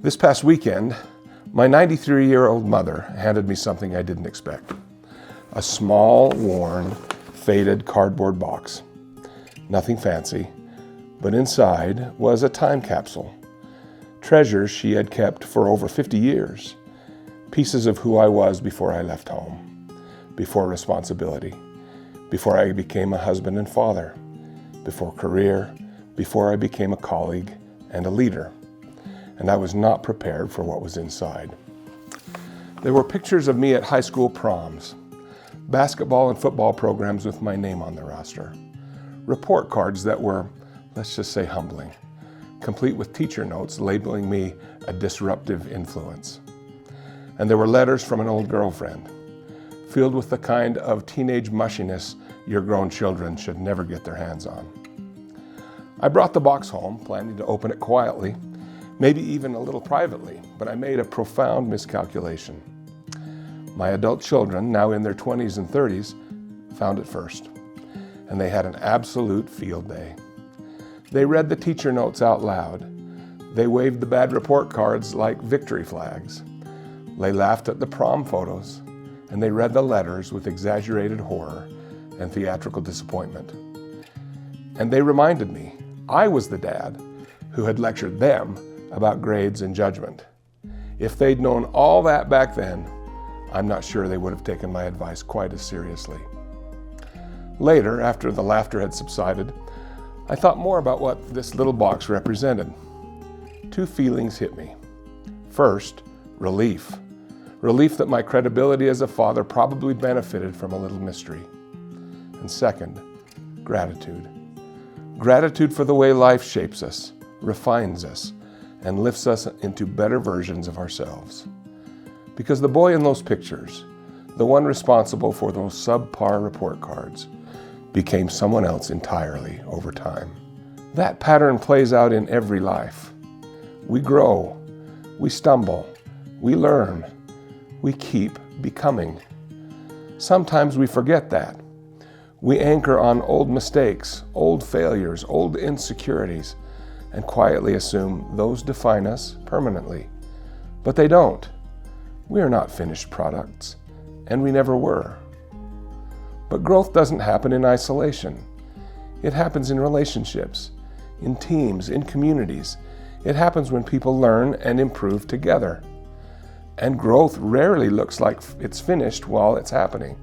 This past weekend, my 93-year-old mother handed me something I didn't expect. A small, worn, faded cardboard box. Nothing fancy, but inside was a time capsule. Treasures she had kept for over 50 years. Pieces of who I was before I left home, before responsibility, before I became a husband and father, before career, before I became a colleague and a leader. And I was not prepared for what was inside. There were pictures of me at high school proms, basketball and football programs with my name on the roster, report cards that were, let's just say, humbling, complete with teacher notes labeling me a disruptive influence. And there were letters from an old girlfriend, filled with the kind of teenage mushiness your grown children should never get their hands on. I brought the box home, planning to open it quietly, maybe even a little privately, but I made a profound miscalculation. My adult children, now in their 20s and 30s, found it first, and they had an absolute field day. They read the teacher notes out loud. They waved the bad report cards like victory flags. They laughed at the prom photos, and they read the letters with exaggerated horror and theatrical disappointment. And they reminded me I was the dad who had lectured them about grades and judgment. If they'd known all that back then, I'm not sure they would have taken my advice quite as seriously. Later, after the laughter had subsided, I thought more about what this little box represented. Two feelings hit me. First, relief. Relief that my credibility as a father probably benefited from a little mystery. And second, gratitude. Gratitude for the way life shapes us, refines us, and lifts us into better versions of ourselves. Because the boy in those pictures, the one responsible for those subpar report cards, became someone else entirely over time. That pattern plays out in every life. We grow, we stumble, we learn, we keep becoming. Sometimes we forget that. We anchor on old mistakes, old failures, old insecurities, and quietly assume those define us permanently. But they don't. We are not finished products, and we never were. But growth doesn't happen in isolation. It happens in relationships, in teams, in communities. It happens when people learn and improve together. And growth rarely looks like it's finished while it's happening.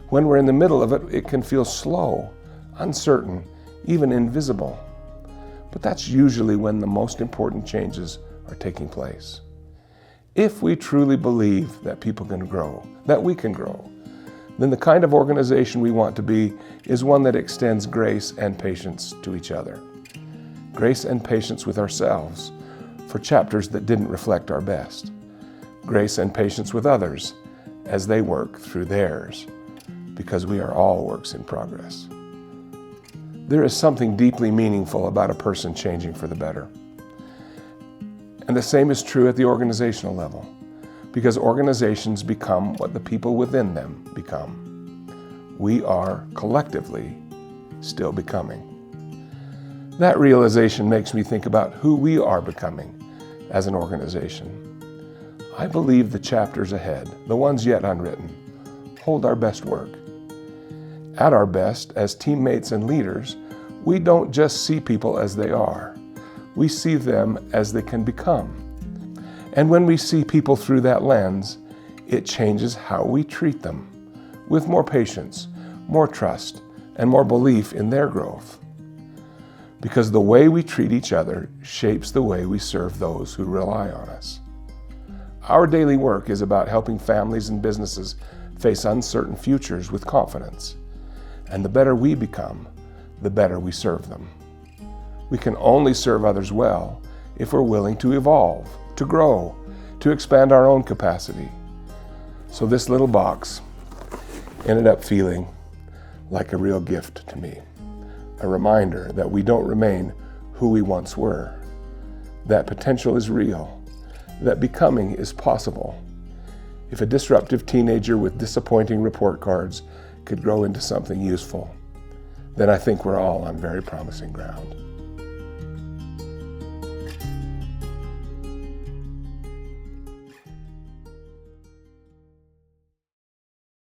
When we're in the middle of it, it can feel slow, uncertain, even invisible. But that's usually when the most important changes are taking place. If we truly believe that people can grow, that we can grow, then the kind of organization we want to be is one that extends grace and patience to each other. Grace and patience with ourselves for chapters that didn't reflect our best. Grace and patience with others as they work through theirs, because we are all works in progress. There is something deeply meaningful about a person changing for the better. And the same is true at the organizational level, because organizations become what the people within them become. We are collectively still becoming. That realization makes me think about who we are becoming as an organization. I believe the chapters ahead, the ones yet unwritten, hold our best work. At our best, as teammates and leaders, we don't just see people as they are. We see them as they can become. And when we see people through that lens, it changes how we treat them, with more patience, more trust, and more belief in their growth. Because the way we treat each other shapes the way we serve those who rely on us. Our daily work is about helping families and businesses face uncertain futures with confidence. And the better we become, the better we serve them. We can only serve others well if we're willing to evolve, to grow, to expand our own capacity. So this little box ended up feeling like a real gift to me. A reminder that we don't remain who we once were, that potential is real, that becoming is possible. If a disruptive teenager with disappointing report cards could grow into something useful, then I think we're all on very promising ground.